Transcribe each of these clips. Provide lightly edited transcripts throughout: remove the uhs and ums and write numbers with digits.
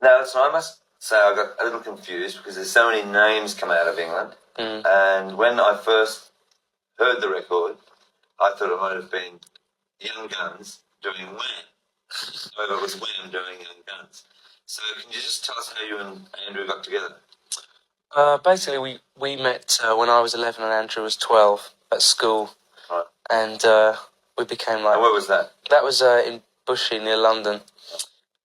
Now, so I must say I got a little confused because there's so many names come out of England. And when I first heard the record, I thought it might have been Young Guns doing Wham. However, it was Wham doing Young Guns. So can you just tell us how you and Andrew got together? Basically, we met when I was 11 and Andrew was 12 at school. Right. And we became like... And where was that? That was in Bushey near London.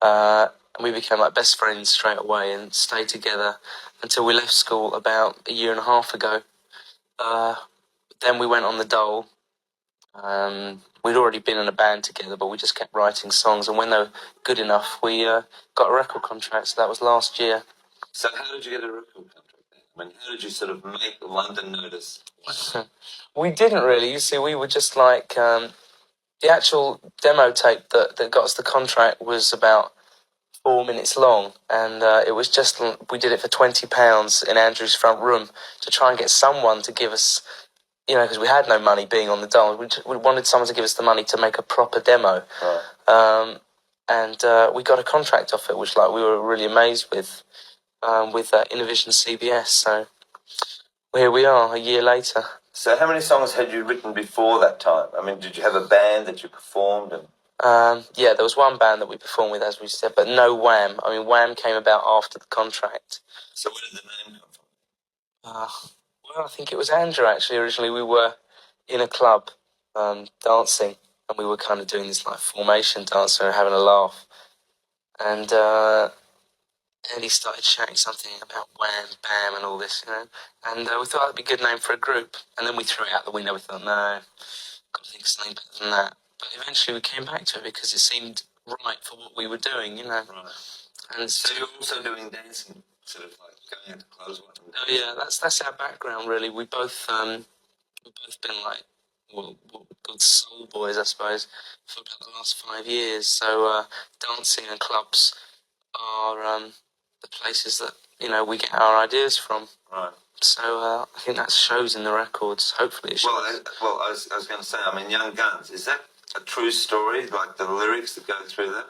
And we became like best friends straight away and stayed together until we left school about a year and a half ago. Then we went on the dole. We'd already been in a band together, but we just kept writing songs. And when they were good enough, we got a record contract. So that was last year. So how did you get a record contract? I mean, how did you sort of make London notice? We didn't really. You see, we were just like... the actual demo tape that got us the contract was about 4 minutes long, and it was just... We did it for £20 in Andrew's front room to try and get someone to give us... You know, because we had no money being on the dole. We wanted someone to give us the money to make a proper demo. Right. And we got a contract off it, which like we were really amazed with Innovision CBS. So here we are, a year later. So how many songs had you written before that time? I mean, did you have a band that you performed? Yeah, there was one band that we performed with, as we said, but no Wham. I mean, Wham came about after the contract. So where did the name come from? Well, I think it was Andrew, actually. Originally, we were in a club dancing, and we were kind of doing this like formation dance and having a laugh. And he started shouting something about Wham, Bam, and all this, you know. And we thought it'd be a good name for a group. And then we threw it out the window. We thought, no, got to think of something better than that. But eventually we came back to it because it seemed right for what we were doing, you know. Right. And so you're also doing dancing, sort of like going out to clubs? Oh yeah, that's our background really. We've both been like good soul boys, I suppose, for about the last 5 years. So dancing and clubs are the places that, you know, we get our ideas from. Right. So I think that shows in the records. Hopefully it shows. Well, I was going to say, I mean, Young Guns, is that a true story, like the lyrics that go through that?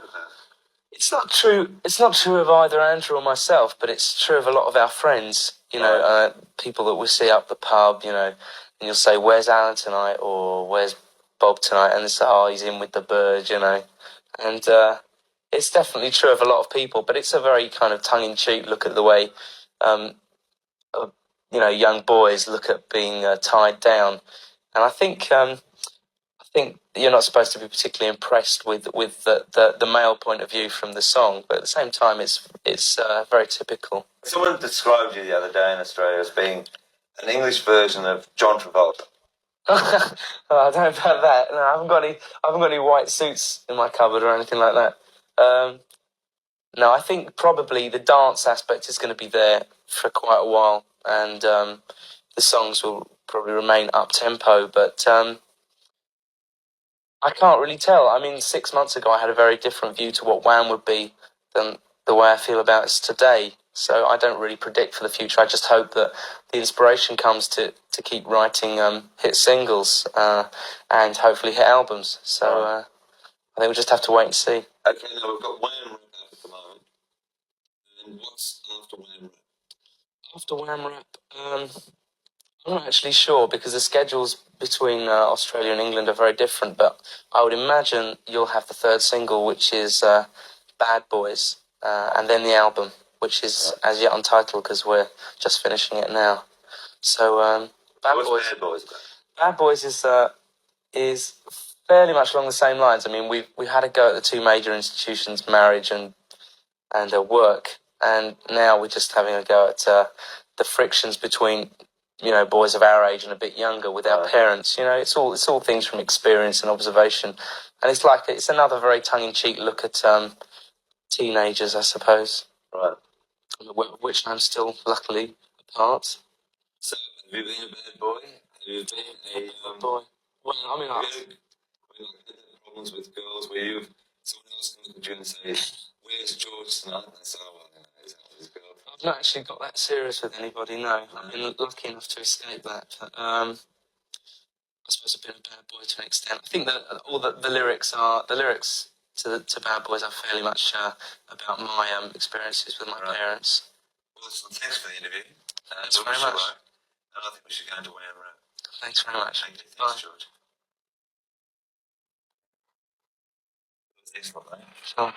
It's not true. It's not true of either Andrew or myself, but it's true of a lot of our friends. You know, people that we see up the pub. You know, and you'll say, "Where's Alan tonight?" or "Where's Bob tonight?" And they say, "Oh, he's in with the birds," you know. And it's definitely true of a lot of people, but it's a very kind of tongue-in-cheek look at the way, you know, young boys look at being tied down. And I think you're not supposed to be particularly impressed with the male point of view from the song, but at the same time, it's very typical. Someone described you the other day in Australia as being an English version of John Travolta. I don't know about that. No, I haven't got any white suits in my cupboard or anything like that. No, I think probably the dance aspect is going to be there for quite a while, and the songs will probably remain up tempo, but. I can't really tell. I mean, 6 months ago I had a very different view to what Wham would be than the way I feel about it today. So I don't really predict for the future. I just hope that the inspiration comes to keep writing hit singles and hopefully hit albums. So I think we'll just have to wait and see. Okay, now we've got Wham Rap out at the moment. And what's after Wham Rap? After Wham Rap, I'm not actually sure because the schedules between Australia and England are very different, but I would imagine you'll have the third single, which is Bad Boys, and then the album, which is as yet untitled because we're just finishing it now. So Bad Boys. Bad Boys? Bad Boys is fairly much along the same lines. I mean, we had a go at the two major institutions, marriage and work, and now we're just having a go at the frictions between, you know, boys of our age and a bit younger without parents. You know, it's all things from experience and observation, and it's another very tongue-in-cheek look at teenagers, I suppose. Right. Which I'm still luckily a part. So, have you been a bad boy? Have you been a bad boy? Well, I mean, have you had problems with girls where someone else comes to you and says, "Where's George tonight?" And they say, "Oh, well, no, he's out with his girl." I've not actually got that serious with anybody, no. I've been lucky enough to escape that. But, I suppose I've been a bad boy to an extent. I think that all the lyrics to Bad Boys are fairly much about my experiences with my parents. Well, listen, thanks for the interview. Thanks we very wish you much. luck, and I think we should go into Wham Rap. Thanks very much. Thank you. Thanks, Bye. George. Excellent, mate. Sure.